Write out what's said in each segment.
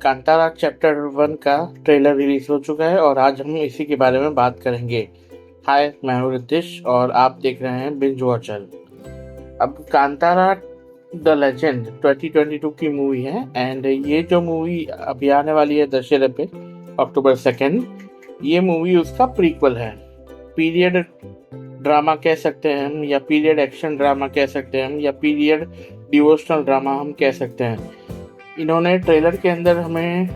Kantara chapter 1 का trailer release हो चुका है और आज हम इसी के बारे में बात करेंगे। हाय, मैं हूं रितेश और आप देख रहे हैं बिंज वॉचर। अब कांतारा द लेजेंड 2022 की मूवी है एंड ये जो मूवी अभी आने वाली है दशहरे पे अक्टूबर 2, ये मूवी उसका प्रीक्वल है। पीरियड ड्रामा कह सकते हैं हम, या पीरियड एक्शन ड्रामा कह सकते हैं हम, या पीरियड डिवोशनल ड्रामा हम कह सकते हैं। इन्होंने ट्रेलर के अंदर हमें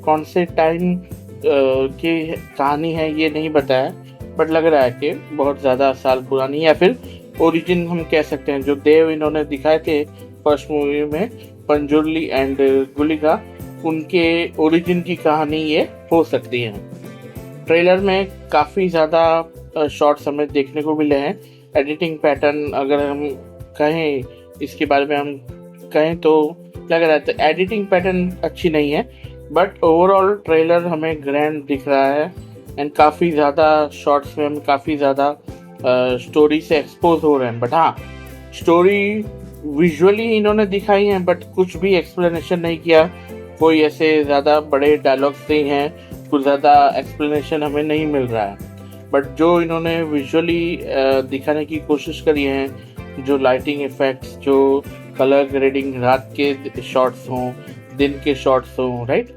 कौन से टाइम की कहानी है ये नहीं बताया, बट लग रहा है कि बहुत ज़्यादा साल पुरानी, या फिर ओरिजिन हम कह सकते हैं। जो देव इन्होंने दिखाए थे फर्स्ट मूवी में, पंजुर्ली एंड गुलिका, उनके ओरिजिन की कहानी ये हो सकती है। ट्रेलर में काफ़ी ज़्यादा शॉर्ट्स हमें देखने को मिले हैं। एडिटिंग पैटर्न अगर हम कहें, इसके बारे में हम कहें तो लग रहा है एडिटिंग पैटर्न अच्छी नहीं है, बट ओवरऑल ट्रेलर हमें ग्रैंड दिख रहा है एंड काफ़ी ज़्यादा शॉर्ट्स में हम काफ़ी ज़्यादा स्टोरी से एक्सपोज हो रहे हैं। बट हाँ, स्टोरी विजुअली इन्होंने दिखाई है, बट कुछ भी एक्सप्लेनेशन नहीं किया। कोई ऐसे ज़्यादा बड़े डायलॉग्स नहीं हैं, कुछ ज़्यादा एक्सप्लेनेशन हमें नहीं मिल रहा है। बट जो इन्होंने विजुअली दिखाने की कोशिश करी है, जो लाइटिंग इफेक्ट्स, जो कलर ग्रेडिंग, रात के शॉट्स हों, दिन के शॉट्स हों, राइट,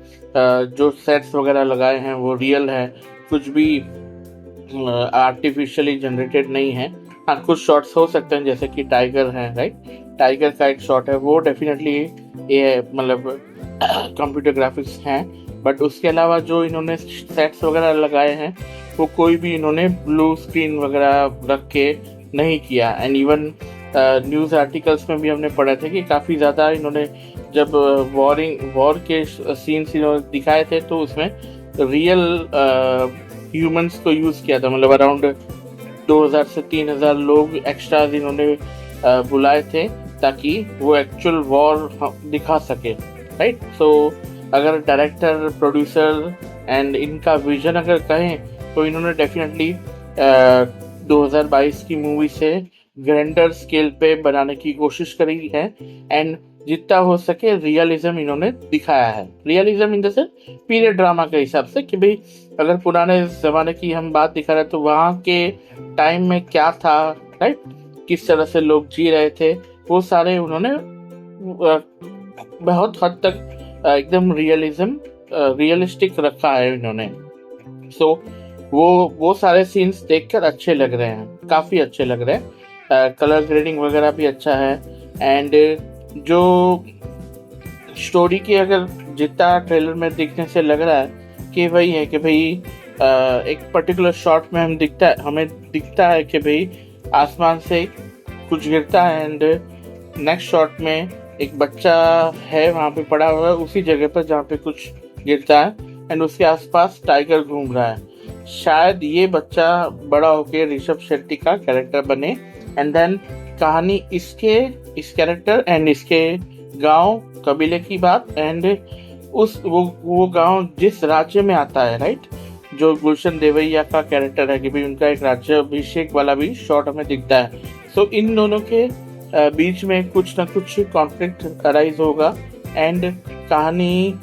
जो सेट्स वगैरह लगाए हैं वो रियल है, कुछ भी आर्टिफिशियली जनरेटेड नहीं है। हाँ, कुछ शॉट्स हो सकते हैं जैसे कि टाइगर है, राइट, टाइगर का एक शॉट है, वो डेफिनेटली ये मतलब कंप्यूटर ग्राफिक्स हैं। बट उसके अलावा जो इन्होंने सेट्स वगैरह लगाए हैं वो कोई भी इन्होंने ब्लू स्क्रीन वगैरह रख के नहीं किया। एंड इवन न्यूज़ आर्टिकल्स में भी हमने पढ़ा था कि काफ़ी ज़्यादा इन्होंने जब वॉर के सीन्स इन्होंने दिखाए थे तो उसमें रियल ह्यूमंस को यूज़ किया था। मतलब अराउंड 2000 से 3000 लोग एक्स्ट्राज इन्होंने बुलाए थे ताकि वो एक्चुअल वॉर दिखा सके, राइट। सो अगर डायरेक्टर, प्रोड्यूसर एंड इनका विजन अगर कहें तो इन्होंने डेफिनेटली 2022 की मूवी से ग्रैंडर स्केल पे बनाने की कोशिश करी है एंड जितना हो सके रियलिज्म इन्होंने दिखाया है। Realism in the sense period drama के हिसाब से कि भाई अगर पुराने ज़माने की हम बात दिखा रहे तो वहाँ के टाइम में क्या था, राइट, किस तरह से लोग जी रहे थे, वो सारे उन्होंने बहुत हद तक एकदम रियलिस्टिक रखा है इन्होंने। सो वो सारे सीन्स देखकर अच्छे लग रहे हैं, काफ़ी अच्छे लग रहे हैं। कलर ग्रेडिंग वगैरह भी अच्छा है एंड जो स्टोरी की अगर जितना ट्रेलर में दिखने से लग रहा है कि वही है कि भाई एक पर्टिकुलर शॉट में हमें दिखता है कि भाई आसमान से कुछ गिरता है एंड नेक्स्ट शॉट में एक बच्चा है वहाँ पे पड़ा हुआ है उसी जगह पर जहाँ पे कुछ गिरता है एंड उसके आसपास टाइगर घूम रहा है। शायद ये बच्चा बड़ा होकर ऋषभ शेट्टी का कैरेक्टर बने एंड देन कहानी इस कैरेक्टर एंड इसके गांव कबीले की बात एंड वो गांव जिस राज्य में आता है, राइट, जो गुलशन देवैया का कैरेक्टर है कि भाई उनका एक राज्य अभिषेक वाला भी शॉट हमें दिखता है। सो इन दोनों के बीच में कुछ ना कुछ कॉन्फ्लिक्ट अराइज होगा एंड कहानी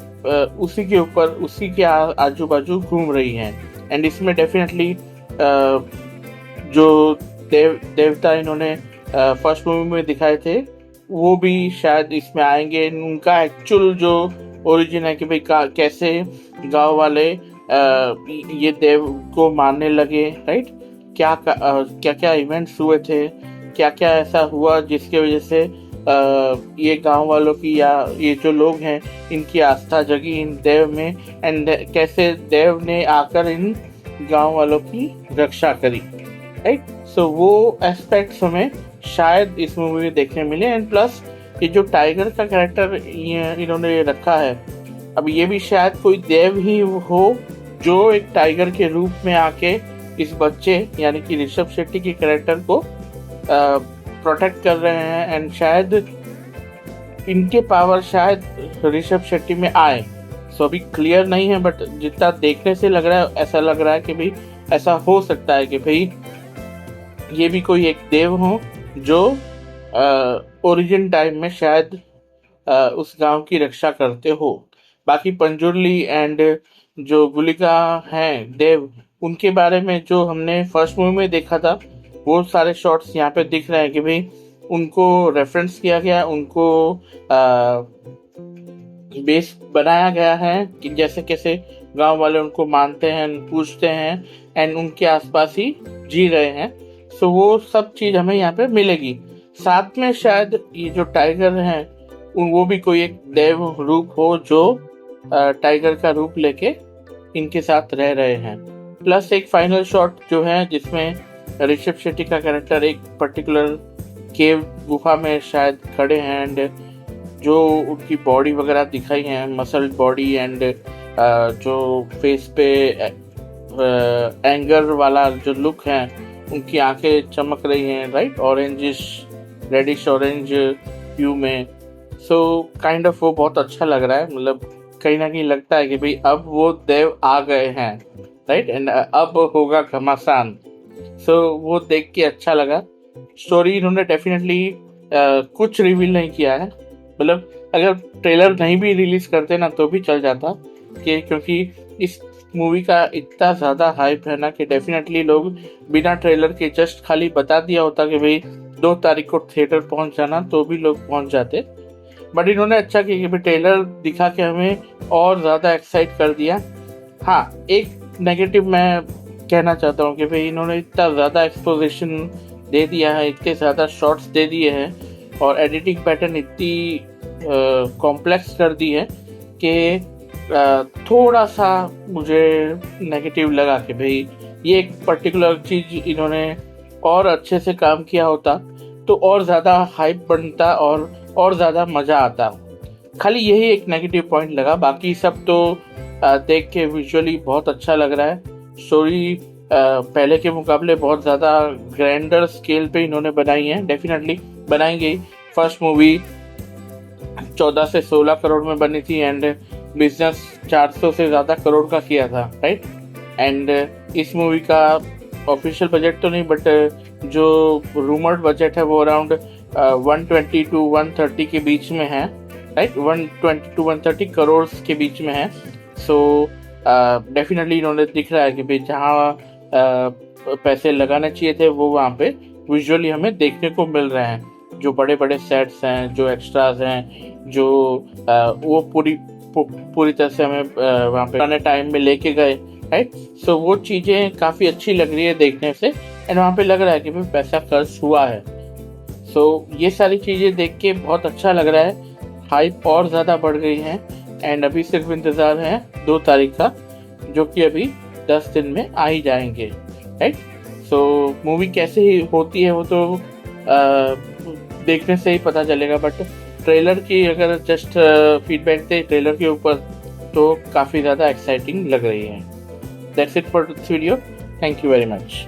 उसी के ऊपर, उसी के आजू बाजू घूम रही है। एंड इसमें डेफिनेटली जो देवता इन्होंने फर्स्ट मूवी में दिखाए थे वो भी शायद इसमें आएंगे। उनका एक्चुअल जो ओरिजिन है कि भाई कैसे गांव वाले ये देव को मारने लगे, राइट, क्या इवेंट्स हुए थे, क्या क्या ऐसा हुआ जिसके वजह से ये गांव वालों की या ये जो लोग हैं इनकी आस्था जगी इन देव में एंड कैसे देव ने आकर इन गांव वालों की रक्षा करी, राइट। सो वो एस्पेक्ट्स हमें शायद इस मूवी में देखने मिले एंड प्लस ये जो टाइगर का कैरेक्टर इन्होंने रखा है, अब ये भी शायद कोई देव ही हो जो एक टाइगर के रूप में आके इस बच्चे यानी कि ऋषभ शेट्टी के कैरेक्टर को प्रोटेक्ट कर रहे हैं एंड शायद इनके पावर शायद ऋषभ शेट्टी में आए। सो अभी क्लियर नहीं है, बट जितना देखने से लग रहा है ऐसा लग रहा है कि भाई ऐसा हो सकता है कि भाई ये भी कोई एक देव हो जो ओरिजिन टाइम में शायद उस गांव की रक्षा करते हो। बाकी पंजुर्ली एंड जो गुलिका हैं देव, उनके बारे में जो हमने फर्स्ट मूवी में देखा था वो सारे शॉट्स यहाँ पे दिख रहे हैं कि भाई उनको रेफरेंस किया गया, उनको बेस बनाया गया है कि जैसे कैसे गांव वाले उनको मानते हैं, पूछते हैं एंड उनके आसपास ही जी रहे हैं। सो वो सब चीज हमें यहाँ पे मिलेगी। साथ में शायद ये जो टाइगर हैं वो भी कोई एक देव रूप हो जो टाइगर का रूप लेके इनके साथ रह रहे हैं। प्लस एक फाइनल शॉट जो है जिसमें ऋषभ शेट्टी का कैरेक्टर एक पर्टिकुलर केव गुफा में शायद खड़े हैं एंड जो उनकी बॉडी वगैरह दिखाई है, मसल बॉडी एंड जो फेस पे एंगर वाला जो लुक है, उनकी आंखें चमक रही हैं, राइट, ऑरेंजिश रेडिश ऑरेंज ह्यू में। सो काइंड ऑफ वो बहुत अच्छा लग रहा है, मतलब कहीं ना कहीं लगता है कि भाई अब वो देव आ गए हैं, राइट, एंड अब होगा घमासान। सो वो देख के अच्छा लगा। स्टोरी इन्होंने डेफिनेटली कुछ रिवील नहीं किया है, मतलब अगर ट्रेलर नहीं भी रिलीज करते ना तो भी चल जाता कि क्योंकि इस मूवी का इतना ज़्यादा हाइप है ना कि डेफिनेटली लोग बिना ट्रेलर के जस्ट खाली बता दिया होता कि भाई 2 तारीख को थिएटर पहुंच जाना तो भी लोग पहुंच जाते। बट इन्होंने अच्छा किया कि भाई ट्रेलर दिखा के हमें और ज़्यादा एक्साइट कर दिया। हाँ, एक नेगेटिव मैं कहना चाहता हूँ कि भाई इन्होंने इतना ज़्यादा एक्सपोजिशन दे दिया है, इतने ज़्यादा शॉट्स दे दिए हैं और एडिटिंग पैटर्न इतनी कॉम्प्लेक्स कर दी है कि थोड़ा सा मुझे नेगेटिव लगा कि भाई ये एक पर्टिकुलर चीज़ इन्होंने और अच्छे से काम किया होता तो और ज़्यादा हाइप बनता और ज़्यादा मज़ा आता। खाली यही एक नेगेटिव पॉइंट लगा, बाकी सब तो देख के विजुअली बहुत अच्छा लग रहा है। स्टोरी पहले के मुकाबले बहुत ज़्यादा ग्रैंडर स्केल पे इन्होंने बनाई है, डेफिनेटली बनाएंगे। फर्स्ट मूवी 14 से 16 करोड़ में बनी थी एंड बिजनेस 400 से ज़्यादा करोड़ का किया था, राइट। एंड इस मूवी का ऑफिशियल बजट तो नहीं बट जो रूमर्ड बजट है वो अराउंड 120 टू 130 के बीच में है, राइट, 120 टू 130 करोड़ के बीच में है। सो डेफिनेटली इन्होंने दिख रहा है कि भाई जहाँ पैसे लगाने चाहिए थे वो वहाँ पे विजुअली हमें देखने को मिल रहे हैं। जो बड़े बड़े सेट्स हैं, जो एक्स्ट्राज हैं, जो वो पूरी तरह से हमें वहाँ पे पुराने टाइम में लेके गए, राइट। सो वो चीज़ें काफ़ी अच्छी लग रही है देखने से एंड वहाँ पे लग रहा है कि भाई पैसा खर्च हुआ है। सो ये सारी चीज़ें देख के बहुत अच्छा लग रहा है, हाइप और ज़्यादा बढ़ गई है एंड अभी सिर्फ इंतज़ार है 2 तारीख का, जो कि अभी 10 दिन में आ ही जाएंगे, राइट। सो मूवी कैसे ही होती है वो तो देखने से ही पता चलेगा, बट ट्रेलर की अगर जस्ट फीडबैक दे ट्रेलर के ऊपर तो काफ़ी ज़्यादा एक्साइटिंग लग रही है। That's it for this video, thank you very much.